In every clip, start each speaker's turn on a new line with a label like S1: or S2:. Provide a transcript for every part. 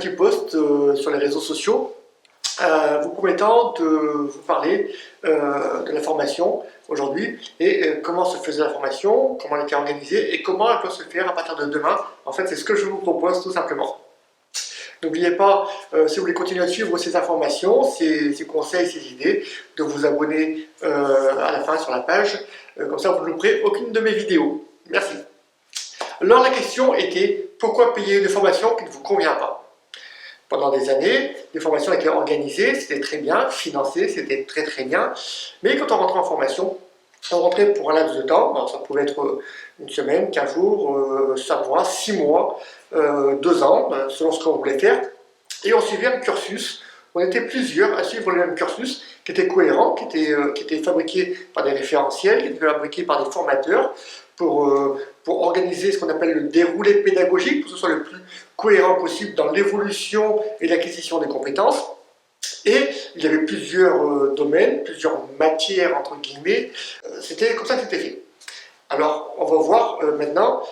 S1: petit post sur les réseaux sociaux vous promettant de vous parler de la formation aujourd'hui et comment se faisait la formation, comment elle était organisée et comment elle peut se faire à partir de demain. En fait, c'est ce que je vous propose tout simplement. N'oubliez pas, si vous voulez continuer à suivre ces informations, ces conseils, ces idées, de vous abonner à la fin sur la page. Comme ça, vous ne louperez aucune de mes vidéos. Merci. Alors, la question était, pourquoi payer une formation qui ne vous convient pas? Pendant des années, les formations étaient organisées, c'était très bien, financé, c'était très bien. Mais quand on rentrait en formation, on rentrait pour un laps de temps, bon, ça pouvait être une semaine, 15 jours, 5 mois, 6 mois, 2 ans, selon ce qu'on voulait faire. Et on suivait un cursus, on était plusieurs à suivre le même cursus, qui était cohérent, qui était fabriqué par des référentiels, qui était fabriqué par des formateurs, pour organiser ce qu'on appelle le déroulé pédagogique, pour que ce soit le plus cohérent possible dans l'évolution et l'acquisition des compétences. Et il y avait plusieurs domaines, plusieurs matières entre guillemets, c'était comme ça que c'était fait. Alors on va voir maintenant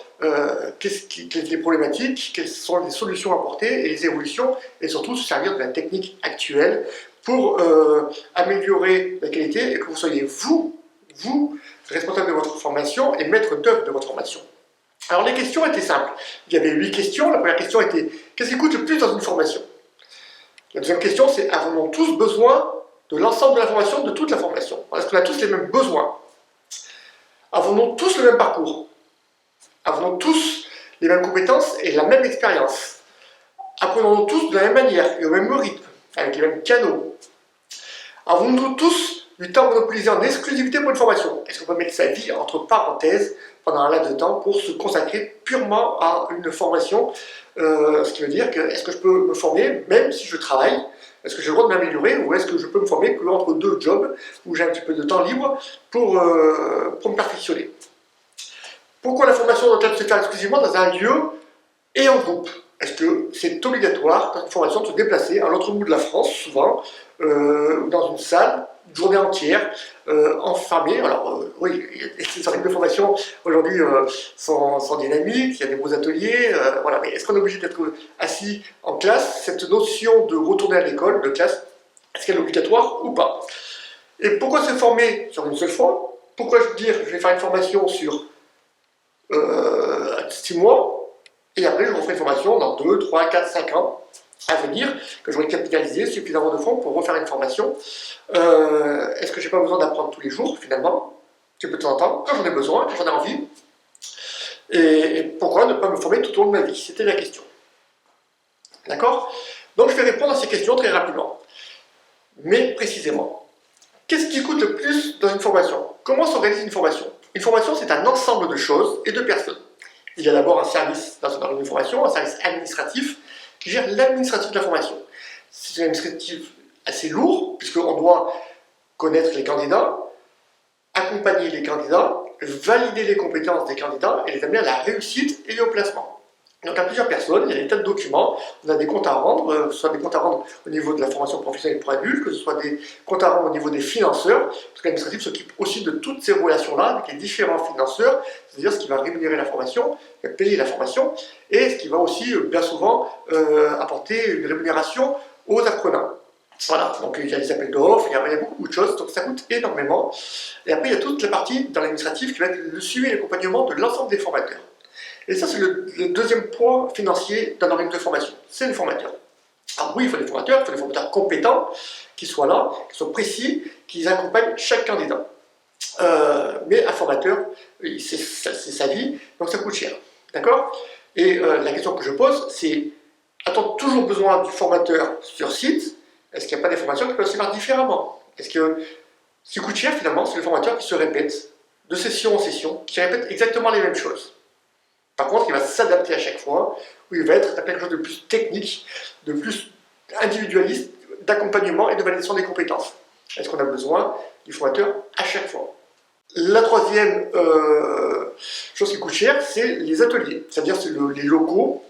S1: quelles les problématiques, quelles sont les solutions apportées et les évolutions, et surtout se servir de la technique actuelle pour améliorer la qualité et que vous soyez vous, responsable de votre formation et maître d'œuvre de votre formation. Alors les questions étaient simples. Il y avait 8 questions. La première question était, qu'est-ce qui coûte le plus dans une formation? La deuxième question, c'est, avons-nous tous besoin de l'ensemble de la formation, de toute la formation? Est-ce qu'on a tous les mêmes besoins? Avons-nous tous le même parcours? Avons-nous tous les mêmes compétences et la même expérience? Apprenons-nous tous de la même manière et au même rythme, avec les mêmes canaux? Avons-nous tous du temps monopolisé en exclusivité pour une formation? Est-ce qu'on peut mettre sa vie entre parenthèses pendant un laps de temps pour se consacrer purement à une formation? Ce qui veut dire que, est-ce que je peux me former même si je travaille? Est-ce que j'ai le droit de m'améliorer ou est-ce que je peux me former que entre 2 jobs où j'ai un petit peu de temps libre pour me perfectionner? Pourquoi la formation doit-elle se faire exclusivement dans un lieu et en groupe? Est-ce que c'est obligatoire dans une formation de se déplacer à l'autre bout de la France, souvent, dans une salle, une journée entière, enfermée? Alors oui, les organismes de formation aujourd'hui sont dynamiques, il y a des beaux ateliers, voilà. Mais est-ce qu'on est obligé d'être assis en classe? Cette notion de retourner à l'école, de classe, est-ce qu'elle est obligatoire ou pas? Et pourquoi se former sur une seule fois? Pourquoi dire je vais faire une formation sur 6 mois et après je referai une formation dans 2, 3, 4, 5 ans à venir, que j'aurai capitalisé suffisamment de fonds pour refaire une formation? Est-ce que j'ai pas besoin d'apprendre tous les jours finalement, un peu de temps en temps, quand j'en ai besoin, quand j'en ai envie? Et pourquoi ne pas me former tout au long de ma vie? C'était la question. D'accord? Donc je vais répondre à ces questions très rapidement. Mais précisément, qu'est-ce qui coûte le plus dans une formation? Comment s'organise une formation? Une formation, c'est un ensemble de choses et de personnes. Il y a d'abord un service dans une formation, un service administratif, qui gère l'administratif de la formation. C'est un administratif assez lourd, puisqu'on doit connaître les candidats, accompagner les candidats, valider les compétences des candidats et les amener à la réussite et au placement. Donc à plusieurs personnes, il y a des tas de documents, on a des comptes à rendre, que ce soit des comptes à rendre au niveau de la formation professionnelle pour adultes, que ce soit des comptes à rendre au niveau des financeurs, parce que l'administratif s'occupe aussi de toutes ces relations-là avec les différents financeurs, c'est-à-dire ce qui va rémunérer la formation, qui va payer la formation, et ce qui va aussi bien souvent apporter une rémunération aux apprenants. Voilà, donc il y a des appels d'offres, il y a beaucoup de choses, donc ça coûte énormément. Et après il y a toute la partie dans l'administratif qui va être le suivi et l'accompagnement de l'ensemble des formateurs. Et ça, c'est le deuxième point financier d'un organisme de formation, c'est les formateurs. Alors oui, il faut des formateurs compétents, qui soient là, qui soient précis, qui accompagnent chaque candidat. Mais un formateur, c'est sa vie, donc ça coûte cher. D'accord? Et la question que je pose, c'est, a-t-on toujours besoin du formateur sur site? Est-ce qu'il n'y a pas des formations qui peuvent se faire différemment? Est-ce que ce qui coûte cher, finalement, c'est le formateur qui se répète, de session en session, qui répète exactement les mêmes choses? Par contre, il va s'adapter à chaque fois, où il va être à quelque chose de plus technique, de plus individualiste, d'accompagnement et de validation des compétences. Est-ce qu'on a besoin du formateur à chaque fois? La troisième chose qui coûte cher, c'est les ateliers, c'est-à-dire les locaux,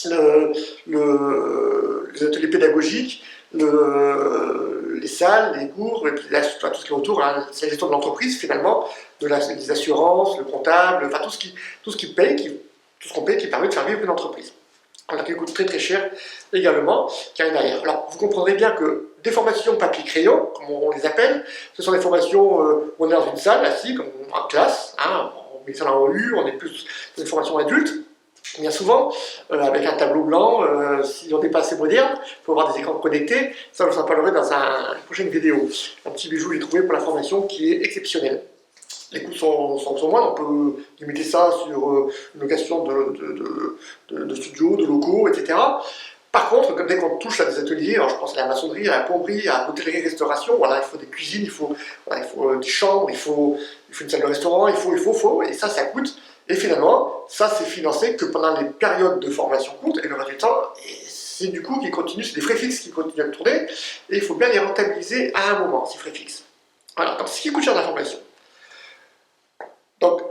S1: les ateliers pédagogiques, les salles, les cours, tout ce qui est autour, hein, c'est la gestion de l'entreprise finalement, des assurances, le comptable, enfin tout ce qu'on paye qui permet de faire vivre une entreprise. alors qui coûte très très cher également, qui arrive derrière. Alors vous comprendrez bien que des formations papier-crayon, comme on les appelle, ce sont des formations où on est dans une salle, assis, comme en classe, hein, on met ça en U, on est plus dans une formation adulte, bien souvent, avec un tableau blanc, si on n'est pas assez moderne, il faut avoir des écrans connectés, ça je vous en parlerai dans une prochaine vidéo. Un petit bijou que j'ai trouvé pour la formation qui est exceptionnel. Les coûts sont moindres, on peut limiter ça sur une location de studios, de locaux, etc. Par contre, dès qu'on touche à des ateliers, alors je pense à la maçonnerie, à la plomberie, à l'hôtellerie-restauration, voilà, il faut des cuisines, il faut des chambres, il faut une salle de restaurant, il faut, et ça coûte. Et finalement, ça c'est financé que pendant les périodes de formation courtes, et le reste du temps, et c'est du coup qui continue, c'est des frais fixes qui continuent à tourner, et il faut bien les rentabiliser à un moment, ces frais fixes. Voilà, donc ce qui coûte cher de la formation. Donc,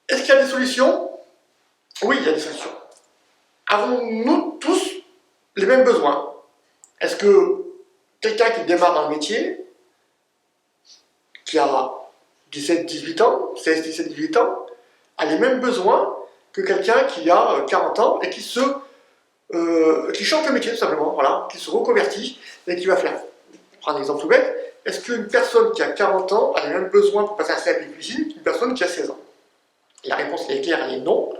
S1: est-ce qu'il y a des solutions? Oui, il y a des solutions. Avons-nous tous les mêmes besoins? Est-ce que quelqu'un qui démarre dans le métier, qui a 17-18 ans, 16-17-18 ans, a les mêmes besoins que quelqu'un qui a 40 ans et qui change de métier tout simplement, voilà, qui se reconvertit et qui va faire. Je prends un exemple tout bête. Est-ce qu'une personne qui a 40 ans a les mêmes besoins pour passer un CAP cuisine qu'une personne qui a 16 ans? La réponse est claire, elle est non.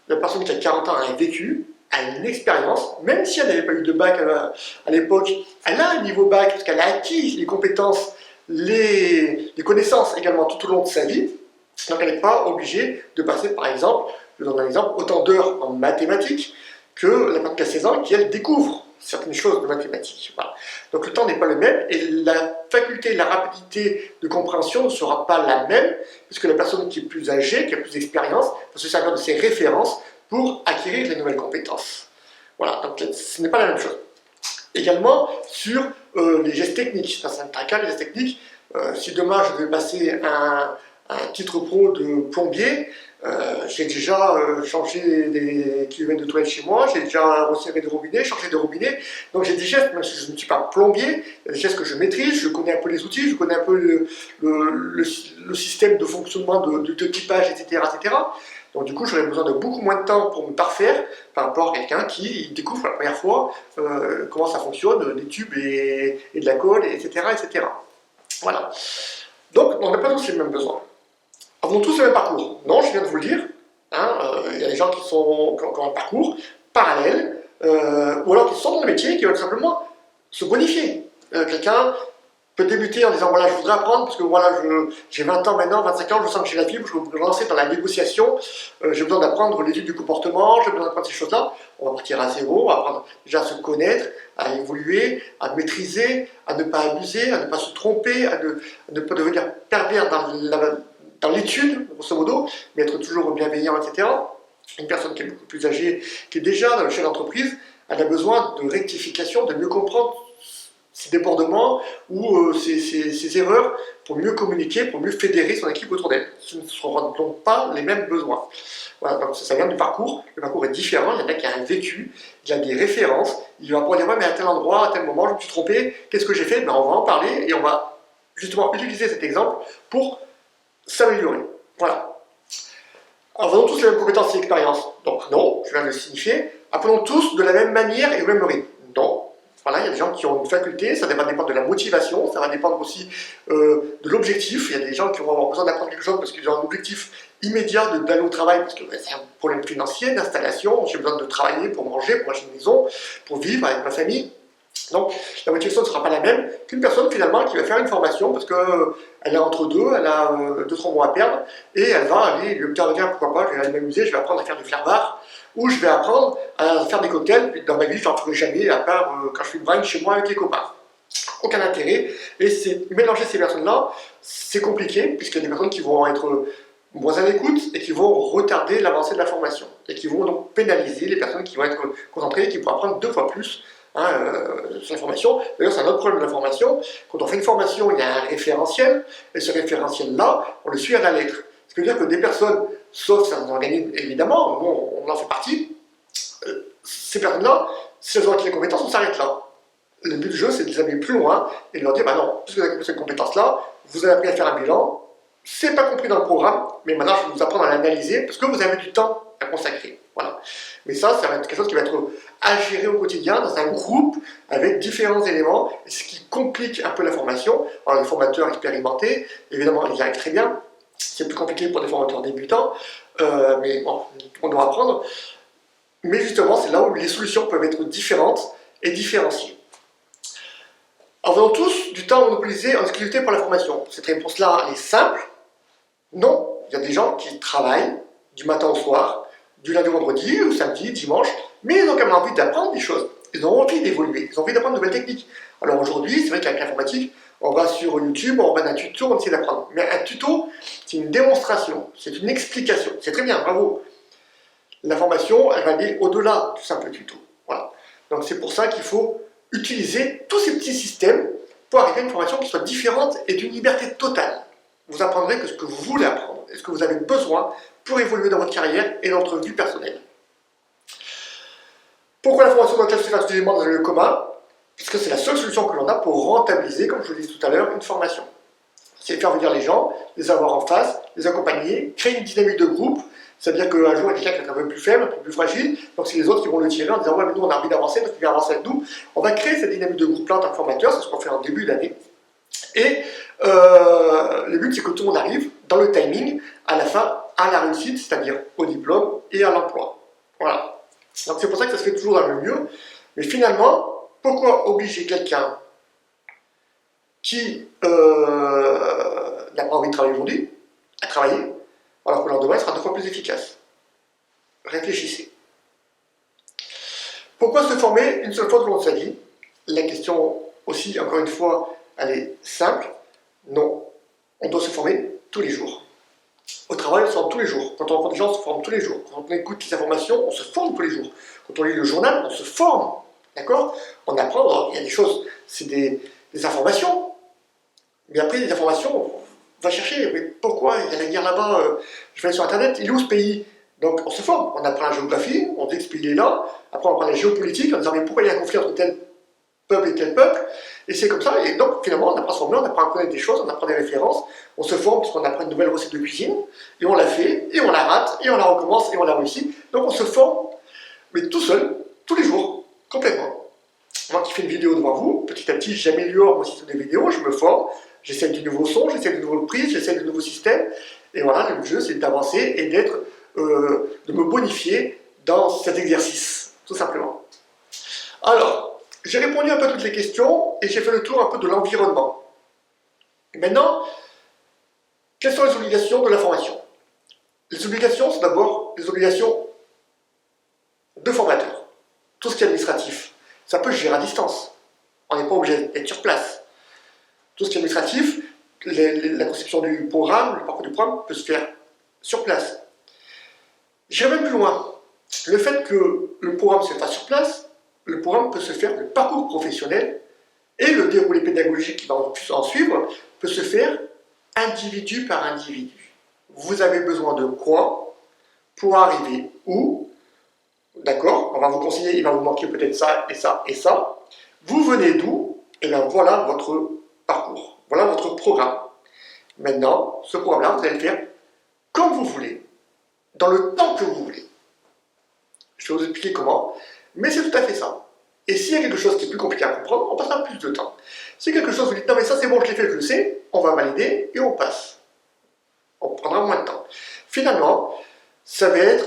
S1: La personne qui a 40 ans a un vécu, a une expérience, même si elle n'avait pas eu de bac à l'époque, elle a un niveau bac parce qu'elle a acquis les compétences, les connaissances également tout au long de sa vie. Donc elle n'est pas obligée de passer, par exemple, je donne un exemple, autant d'heures en mathématiques que la personne qui a 16 ans qui, elle, découvre certaines choses de mathématiques. Voilà. Donc le temps n'est pas le même et la faculté, la rapidité de compréhension ne sera pas la même puisque la personne qui est plus âgée, qui a plus d'expérience, va se servir de ses références pour acquérir les nouvelles compétences. Voilà, donc ce n'est pas la même chose. Également sur les gestes techniques, dans certains cas, les gestes techniques, si demain je devais passer un titre pro de plombier, j'ai déjà changé des kilomètres de toilettes chez moi, j'ai déjà resserré des robinets, changé de robinet, donc j'ai des gestes, même si je ne suis pas plombier, il y a des gestes que je maîtrise, je connais un peu les outils, je connais un peu le système de fonctionnement de typage, etc., etc. Donc du coup, j'aurais besoin de beaucoup moins de temps pour me parfaire par rapport à quelqu'un qui découvre la première fois comment ça fonctionne, des tubes et de la colle, etc., etc. Voilà. Donc, on n'a pas tous les mêmes besoins. Avons tous le même parcours? Non, je viens de vous le dire. Hein, y a des gens qui ont un parcours parallèle, ou alors qui sont dans le métier et qui veulent simplement se bonifier. Quelqu'un peut débuter en disant voilà, je voudrais apprendre parce que voilà, j'ai 20 ans maintenant, 25 ans, je sens que j'ai la fibre, je veux me lancer dans la négociation, j'ai besoin d'apprendre l'étude du comportement, j'ai besoin d'apprendre ces choses-là. On va partir à zéro, on va apprendre déjà à se connaître, à évoluer, à maîtriser, à ne pas abuser, à ne pas se tromper, à ne pas devenir pervers dans l'étude, grosso modo, mais être toujours bienveillant, etc. Une personne qui est beaucoup plus âgée, qui est déjà dans le chef d'entreprise, elle a besoin de rectification, de mieux comprendre ses débordements ou ses erreurs pour mieux communiquer, pour mieux fédérer son équipe autour d'elle. Ce ne seront donc pas les mêmes besoins. Voilà, donc ça vient du parcours. Le parcours est différent. Il y en a qui a un vécu, il a des références. Il va pouvoir dire ouais, mais à tel endroit, à tel moment, je me suis trompé. Qu'est-ce que j'ai fait? Ben, on va en parler et on va justement utiliser cet exemple pour s'améliorer. Voilà. Alors, avons tous les mêmes compétences et expériences? Donc non, je viens de le signifier. Apprenons tous de la même manière et au même rythme? Non. Voilà, il y a des gens qui ont une faculté, ça va dépendre de la motivation, ça va dépendre aussi de l'objectif. Il y a des gens qui vont avoir besoin d'apprendre quelque chose parce qu'ils ont un objectif immédiat d'aller au travail, parce que c'est un problème financier, d'installation, j'ai besoin de travailler pour manger, pour acheter une maison, pour vivre avec ma famille. Donc la motivation ne sera pas la même qu'une personne finalement qui va faire une formation parce qu'elle est entre deux, elle a 2-3 mois à perdre et elle va aller lui dire tiens pourquoi pas, je vais aller m'amuser, je vais apprendre à faire du faire-bar ou je vais apprendre à faire des cocktails, puis dans ma vie je n'en ferai jamais à part quand je fais une brunch chez moi avec les copains. Aucun intérêt et c'est mélanger ces personnes-là, c'est compliqué puisqu'il y a des personnes qui vont être moins à l'écoute et qui vont retarder l'avancée de la formation et qui vont donc pénaliser les personnes qui vont être concentrées et qui vont apprendre 2 fois plus sur la formation. D'ailleurs, c'est un autre problème de la formation. Quand on fait une formation, il y a un référentiel, et ce référentiel-là, on le suit à la lettre. Ce qui veut dire que des personnes, sauf certains organismes, évidemment, nous, on en fait partie, ces personnes-là, si elles ont acquis les compétences, on s'arrête là. Le but du jeu, c'est de les amener plus loin et de leur dire, bah non, puisque vous avez acquis cette compétence-là, vous avez appris à faire un bilan, c'est pas compris dans le programme, mais maintenant je vais vous apprendre à l'analyser parce que vous avez du temps à consacrer. Voilà. Voilà. Mais ça va être quelque chose qui va être à gérer au quotidien dans un groupe avec différents éléments, ce qui complique un peu la formation. Alors les formateurs expérimentés, évidemment, ils y arrivent très bien. C'est plus compliqué pour des formateurs débutants, mais bon, on doit apprendre. Mais justement, c'est là où les solutions peuvent être différentes et différenciées. Alors, nous avons tous du temps monopolisé en exclusivité pour la formation. Cette réponse-là est simple. Non, il y a des gens qui travaillent du matin au soir, du lundi au vendredi, ou samedi, dimanche, mais ils ont quand même envie d'apprendre des choses. Ils ont envie d'évoluer, ils ont envie d'apprendre de nouvelles techniques. Alors aujourd'hui, c'est vrai qu'avec l'informatique, on va sur YouTube, on va dans un tuto, on essaie d'apprendre. Mais un tuto, c'est une démonstration, c'est une explication. C'est très bien, bravo. La formation, elle va aller au-delà du simple tuto. Voilà. Donc c'est pour ça qu'il faut utiliser tous ces petits systèmes pour arriver à une formation qui soit différente et d'une liberté totale. Vous apprendrez que ce que vous voulez apprendre et ce que vous avez besoin pour évoluer dans votre carrière et dans votre vie personnelle. Pourquoi la formation doit-elle se faire exclusivement dans un lieu commun? Parce que c'est la seule solution que l'on a pour rentabiliser, comme je vous l'ai dit tout à l'heure, une formation. C'est faire venir les gens, les avoir en face, les accompagner, créer une dynamique de groupe. C'est-à-dire qu'un jour, il y a quelqu'un qui est un peu plus faible, un peu plus fragile, donc c'est les autres qui vont le tirer en disant « Ouais, mais nous, on a envie d'avancer, donc il vient avancer avec nous ». On va créer cette dynamique de groupe-là en tant que formateur, c'est ce qu'on fait en début d'année. Et le but, c'est que tout le monde arrive dans le timing, à la fin, à la réussite, c'est-à-dire au diplôme et à l'emploi. Voilà. Donc c'est pour ça que ça se fait toujours dans le mieux. Mais finalement, pourquoi obliger quelqu'un qui n'a pas envie de travailler aujourd'hui à travailler, alors que le lendemain, il sera 2 fois plus efficace? Réfléchissez. Pourquoi se former une seule fois tout le long de sa vie? La question aussi, encore une fois, elle est simple. Non, on doit se former tous les jours. Au travail, on se forme tous les jours. Quand on rencontre des gens, on se forme tous les jours. Quand on écoute les informations, on se forme tous les jours. Quand on lit le journal, on se forme. D'accord? On apprend, alors, il y a des choses, c'est des informations. Mais après, les informations, on va chercher. Mais pourquoi il y a la guerre là-bas? Je vais aller sur Internet, il est où ce pays? Donc on se forme. On apprend la géographie, on dit que ce pays est là. Après, on apprend la géopolitique en disant mais pourquoi il y a un conflit entre tel peuple et tel peuple? Et c'est comme ça. Et donc finalement, on apprend à se former, on apprend à connaître des choses, on apprend des références. On se forme parce qu'on apprend une nouvelle recette de cuisine. Et on la fait, et on la rate, et on la recommence, et on la réussit. Donc on se forme, mais tout seul, tous les jours, complètement. Moi qui fais une vidéo devant vous, petit à petit, j'améliore mon système de vidéo, je me forme, j'essaie du nouveau son, j'essaie de nouvelles prises, j'essaie de nouveaux systèmes. Et voilà, le jeu, c'est d'avancer et d'être, de me bonifier dans cet exercice, tout simplement. Alors, j'ai répondu un peu à toutes les questions et j'ai fait le tour un peu de l'environnement. Maintenant, quelles sont les obligations de la formation? Les obligations, c'est d'abord les obligations de formateur. Tout ce qui est administratif, ça peut se gérer à distance. On n'est pas obligé d'être sur place. Tout ce qui est administratif, la conception du programme, le parcours du programme peut se faire sur place. J'irai même plus loin. Le fait que le programme se fasse sur place, le programme peut se faire, le parcours professionnel et le déroulé pédagogique qui va en suivre peut se faire individu par individu. Vous avez besoin de quoi pour arriver où? D'accord, on va vous conseiller, il va vous manquer peut-être ça et ça et ça. Vous venez d'où? Et bien voilà votre parcours, voilà votre programme. Maintenant, ce programme-là, vous allez le faire comme vous voulez, dans le temps que vous voulez. Je vais vous expliquer comment, mais c'est tout à fait ça. Et s'il y a quelque chose qui est plus compliqué à comprendre, on passera plus de temps. Si quelque chose vous dites, non mais ça c'est bon, je l'ai fait, je le sais, on va valider et on passe. On prendra moins de temps. Finalement, ça va être,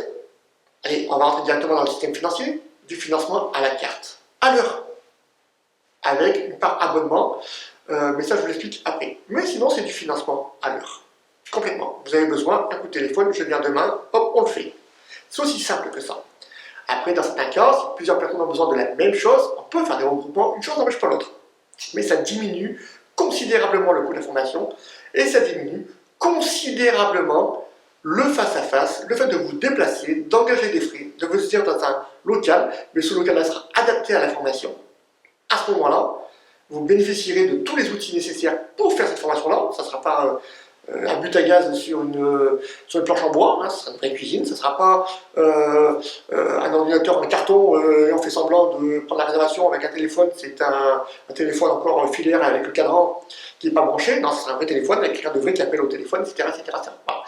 S1: allez, on va rentrer directement dans le système financier, du financement à la carte, à l'heure, avec une part abonnement, mais ça je vous l'explique après. Mais sinon c'est du financement à l'heure, complètement. Vous avez besoin d'un coup de téléphone, je viens demain, hop, on le fait. C'est aussi simple que ça. Après, dans certains cas, si plusieurs personnes ont besoin de la même chose, on peut faire des regroupements, une chose n'empêche pas l'autre. Mais ça diminue considérablement le coût de la formation et ça diminue considérablement le face-à-face, le fait de vous déplacer, d'engager des frais, de vous dire dans un local, mais ce local-là sera adapté à la formation. À ce moment-là, vous bénéficierez de tous les outils nécessaires pour faire cette formation-là. Ça ne sera pas un but à gaz sur une planche en bois, hein, ce sera une vraie cuisine, ce ne sera pas un ordinateur en carton et on fait semblant de prendre la réservation avec un téléphone, c'est un téléphone encore en filaire avec le cadran qui n'est pas branché, non, ce sera un vrai téléphone avec quelqu'un de vrai qui appelle au téléphone, etc. etc. Voilà.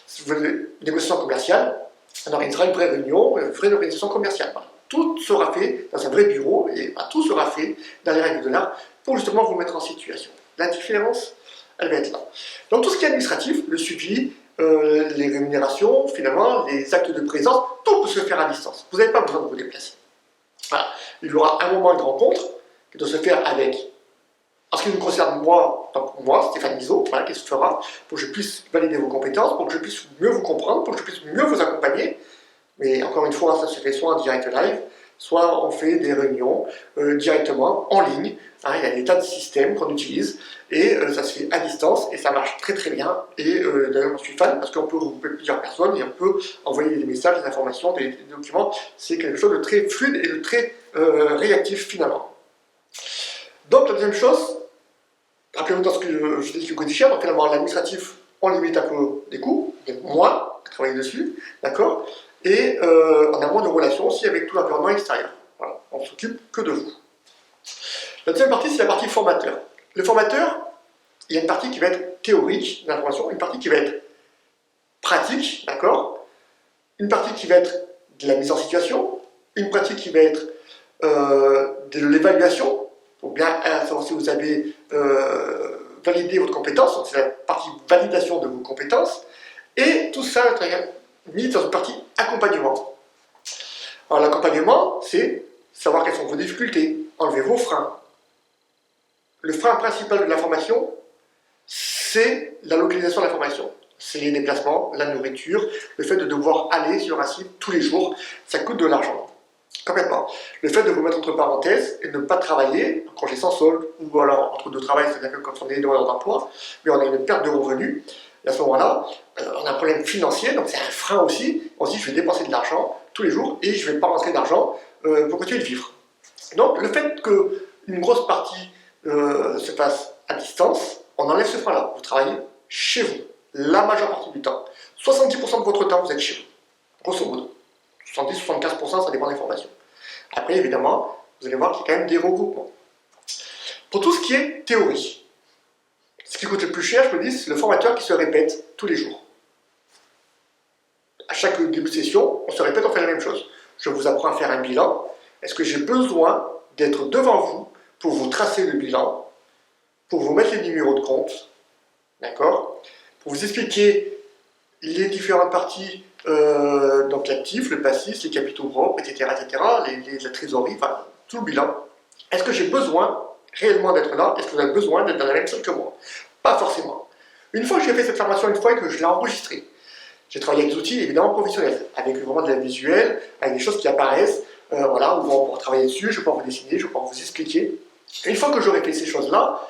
S1: Si vous voulez une négociation commerciale, on organisera une vraie réunion, une vraie organisation commerciale. Voilà. Tout sera fait dans un vrai bureau et tout sera fait dans les règles de l'art pour justement vous mettre en situation. La différence, elle va être là. Donc tout ce qui est administratif, le suivi, les rémunérations, finalement, les actes de présence, tout peut se faire à distance. Vous n'avez pas besoin de vous déplacer. Voilà. Il y aura un moment de rencontre qui doit se faire avec. En ce qui me concerne, moi, Stéphane Mizeau, voilà, qui se fera pour que je puisse valider vos compétences, pour que je puisse mieux vous comprendre, pour que je puisse mieux vous accompagner. Mais encore une fois, ça se fait soit en direct live, soit on fait des réunions directement, en ligne. Hein, il y a des tas de systèmes qu'on utilise et ça se fait à distance et ça marche très très bien. Et d'ailleurs, je suis fan parce qu'on peut regrouper plusieurs personnes et on peut envoyer des messages, des informations, des documents. C'est quelque chose de très fluide et de très réactif finalement. Donc la deuxième chose, rappelez-vous dans ce que je dis que codifier, donc finalement l'administratif, on limite un peu les coûts, il y a moins à travailler dessus, d'accord, et on a moins de relations aussi avec tout l'environnement extérieur. Voilà, on ne s'occupe que de vous. La deuxième partie, c'est la partie formateur. Le formateur, il y a une partie qui va être théorique d'information, une partie qui va être pratique, d'accord, une partie qui va être de la mise en situation, une partie qui va être de l'évaluation, pour bien savoir si vous avez validé votre compétence, donc c'est la partie validation de vos compétences, et tout ça va être mis dans une partie accompagnement. Alors l'accompagnement, c'est savoir quelles sont vos difficultés, enlever vos freins. Le frein principal de la formation, c'est la localisation de la formation. C'est les déplacements, la nourriture, le fait de devoir aller sur un site tous les jours, ça coûte de l'argent. Complètement. Le fait de vous mettre entre parenthèses et de ne pas travailler, en congé sans solde, ou alors entre deux travails, c'est-à-dire que quand on est dans d'emploi, mais on a une perte de revenus, et à ce moment-là, on a un problème financier, donc c'est un frein aussi. On se dit, je vais dépenser de l'argent tous les jours et je ne vais pas rentrer d'argent pour continuer de vivre. Donc le fait qu'une grosse partie se passe à distance, on enlève ce frein-là. Vous travaillez chez vous, la majeure partie du temps. 70% de votre temps, vous êtes chez vous, grosso modo. 70-75%, ça dépend des formations. Après, évidemment, vous allez voir qu'il y a quand même des regroupements. Pour tout ce qui est théorie, ce qui coûte le plus cher, je me dis, c'est le formateur qui se répète tous les jours. À chaque début de session, on se répète, on fait la même chose. Je vous apprends à faire un bilan. Est-ce que j'ai besoin d'être devant vous pour vous tracer le bilan, pour vous mettre les numéros de compte, d'accord, pour vous expliquer les différentes parties, donc l'actif, le passif, les capitaux propres, etc., la trésorerie, enfin, tout le bilan. Est-ce que j'ai besoin réellement d'être là? Est-ce que vous avez besoin d'être dans la même salle que moi? Pas forcément. Une fois que j'ai fait cette formation, une fois que je l'ai enregistrée, j'ai travaillé avec des outils évidemment professionnels, avec vraiment de la visuelle, avec des choses qui apparaissent, voilà, où on va pouvoir travailler dessus, je vais pouvoir vous dessiner, je vais pouvoir vous expliquer. Et une fois que j'aurai fait ces choses-là,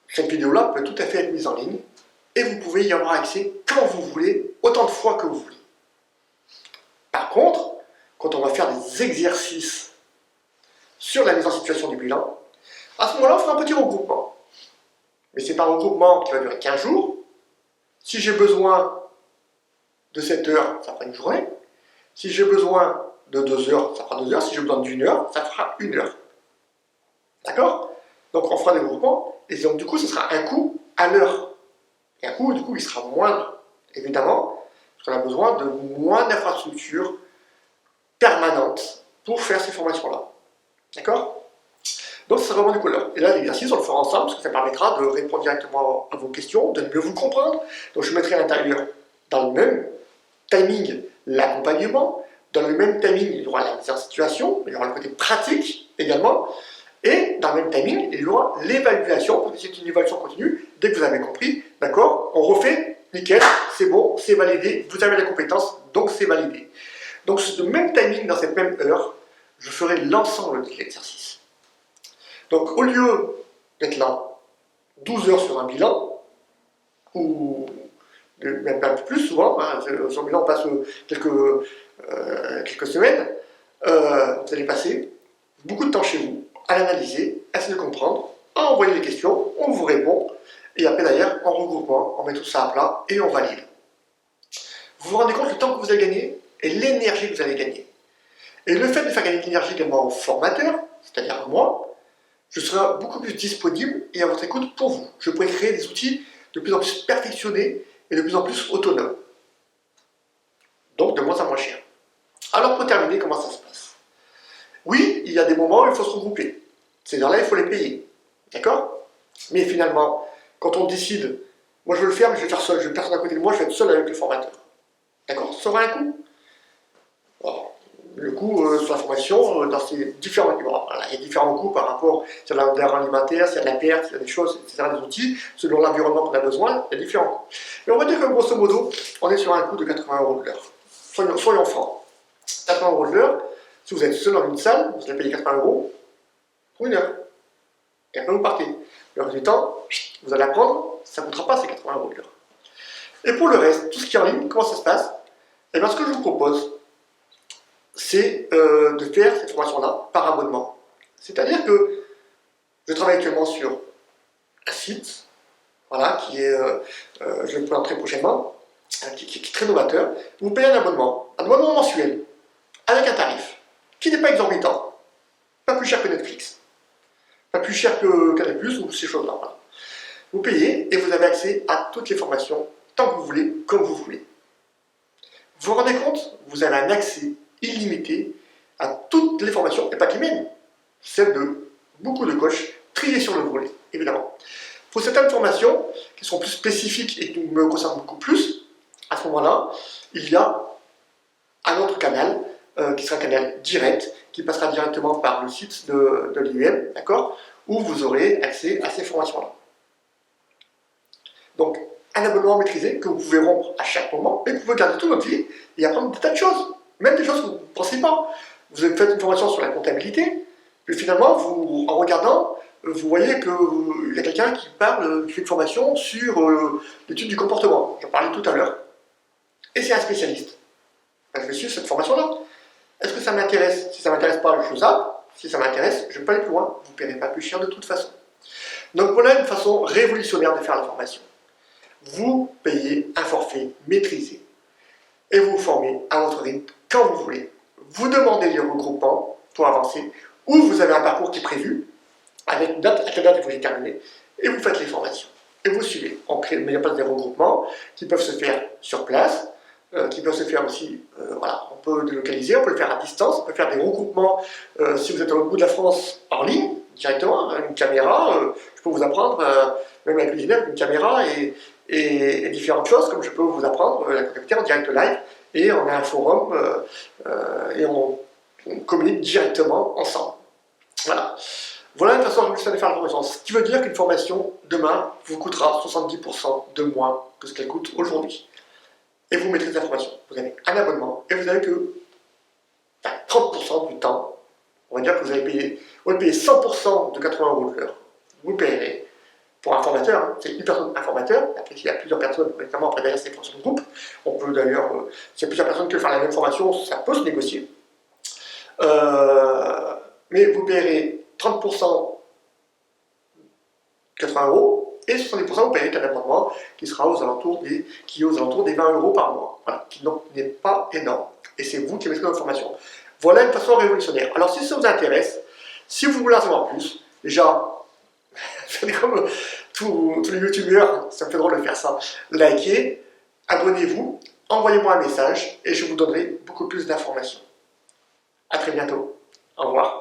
S1: cette vidéo-là peut tout à fait être mise en ligne et vous pouvez y avoir accès quand vous voulez, autant de fois que vous voulez. Par contre, quand on va faire des exercices sur la mise en situation du bilan, à ce moment-là, on fera un petit regroupement. Mais c'est pas un regroupement qui va durer 15 jours. Si j'ai besoin de 7 heures, ça fera une journée. Si j'ai besoin de 2 heures, ça fera 2 heures. Si j'ai besoin d'une heure, ça fera 1 heure. D'accord? Donc on fera des regroupements, et donc du coup, ce sera un coût à l'heure. Et un coût, du coup, il sera moindre, évidemment, parce qu'on a besoin de moins d'infrastructures permanentes pour faire ces formations-là. D'accord? Donc ça sera vraiment du coup là. Et là, l'exercice, on le fera ensemble, parce que ça permettra de répondre directement à vos questions, de mieux vous comprendre. Donc je mettrai à l'intérieur, dans le même timing, l'accompagnement. Dans le même timing, il y aura la mise en situation, il y aura le côté pratique également. Et dans le même timing, il y aura l'évaluation, parce que c'est une évaluation continue. Dès que vous avez compris, d'accord, on refait, nickel, c'est bon, c'est validé, vous avez les compétences, donc c'est validé. Donc ce même timing, dans cette même heure, je ferai l'ensemble de l'exercice. Donc au lieu d'être là 12 heures sur un bilan, ou même un peu plus souvent, hein, sur un bilan on passe quelques semaines, vous allez passer beaucoup de temps chez vous, à l'analyser, à essayer de comprendre, à envoyer des questions, on vous répond, et après d'ailleurs, en regroupement, on met tout ça à plat et on valide. Vous vous rendez compte du temps que vous allez gagner et l'énergie que vous allez gagner. Et le fait de faire gagner de l'énergie également aux formateurs, c'est-à-dire à moi, je serai beaucoup plus disponible et à votre écoute pour vous. Je pourrai créer des outils de plus en plus perfectionnés et de plus en plus autonomes. donc de moins en moins cher. Alors pour terminer, comment ça se passe? Oui, il y a des moments où il faut se regrouper. Ces heures-là, il faut les payer. D'accord? Mais finalement, quand on décide, moi je veux le faire, mais je vais faire seul, je vais personne à côté de moi, je vais être seul avec le formateur. D'accord? Ça aura un coût. Alors, le coût sur la formation, dans ces différents niveaux. Voilà, il y a différents coûts par rapport, s'il y a de l'alimentaire, s'il y a de la perte, s'il y a des choses, etc., des outils, selon l'environnement qu'on a besoin, il y a différents coûts. Mais on va dire que grosso modo, on est sur un coût de 80 € de l'heure. Soyons francs. 80 € de l'heure, si vous êtes seul dans une salle, vous allez payer 80 € pour une heure. Et après vous partez. Le reste du temps, vous allez apprendre, ça ne coûtera pas ces 80 € de l'heure. Et pour le reste, tout ce qui est en ligne, comment ça se passe? Eh bien, ce que je vous propose, c'est de faire cette formation-là par abonnement. C'est-à-dire que je travaille actuellement sur un site, voilà, qui est, je vais le présenter prochainement, qui est très novateur. Vous payez un abonnement mensuel, avec un tarif qui n'est pas exorbitant, pas plus cher que Netflix, pas plus cher que Canal+, ou ces choses-là. Voilà. Vous payez et vous avez accès à toutes les formations, tant que vous voulez, comme vous voulez. Vous vous rendez compte? Vous avez un accès illimité à toutes les formations, et pas que les miennes, celles de beaucoup de coachs triés sur le volet, évidemment. Pour certaines formations qui sont plus spécifiques et qui me concernent beaucoup plus, à ce moment-là, il y a un autre canal, qui sera un canal direct, qui passera directement par le site de l'IUM, d'accord, où vous aurez accès à ces formations-là. Donc, un abonnement maîtrisé que vous pouvez rompre à chaque moment, et que vous pouvez garder toute votre vie et apprendre des tas de choses, même des choses que vous ne pensez pas. Vous avez fait une formation sur la comptabilité, puis finalement, en regardant, vous voyez qu'il y a quelqu'un qui fait une formation sur l'étude du comportement. J'en parlais tout à l'heure. Et c'est un spécialiste. Ben, je vais suivre cette formation-là. Est-ce que ça m'intéresse? Si ça ne m'intéresse pas, je zappe. Si ça m'intéresse, je ne vais pas aller plus loin. Vous ne paierez pas plus cher de toute façon. Donc voilà une façon révolutionnaire de faire la formation. Vous payez un forfait maîtrisé et vous vous formez à votre rythme quand vous voulez. Vous demandez les regroupements pour avancer, ou vous avez un parcours qui est prévu, avec une date, à quelle date il faut les terminer, et vous faites les formations. Et vous suivez. On crée, mais il y a pas des regroupements qui peuvent se faire sur place, qui peuvent se faire aussi, voilà, on peut délocaliser, on peut le faire à distance, on peut faire des regroupements, si vous êtes au bout de la France, en ligne, directement, une caméra, je peux vous apprendre, même avec cuisiner avec une caméra et différentes choses, comme je peux vous apprendre la comptabilité en direct live, et on a un forum, et on communique directement ensemble. Voilà. Voilà une façon de faire la formation. Ce qui veut dire qu'une formation, demain, vous coûtera 70% de moins que ce qu'elle coûte aujourd'hui. Et vous maîtrisez la formation. Vous avez un abonnement, et vous avez que 30% du temps, on va dire que vous allez payer 100% de 80 € de l'heure. Vous payerez pour un formateur, hein, c'est une personne, un formateur. Après, s'il y a plusieurs personnes, notamment après derrière, c'est des formations de groupe. On peut d'ailleurs, s'il y a plusieurs personnes qui veulent faire la même formation, ça peut se négocier. Mais vous payerez 30% 80 € et 70% vous payerez un abonnement qui sera aux alentours des 20 € par mois. Voilà, qui donc n'est pas énorme. Et c'est vous qui maîtrisez votre formation. Voilà une façon révolutionnaire. Alors si ça vous intéresse, si vous voulez en savoir plus, déjà, faites comme tous les youtubeurs, ça me fait drôle de faire ça, likez, abonnez-vous, envoyez-moi un message et je vous donnerai beaucoup plus d'informations. A très bientôt. Au revoir.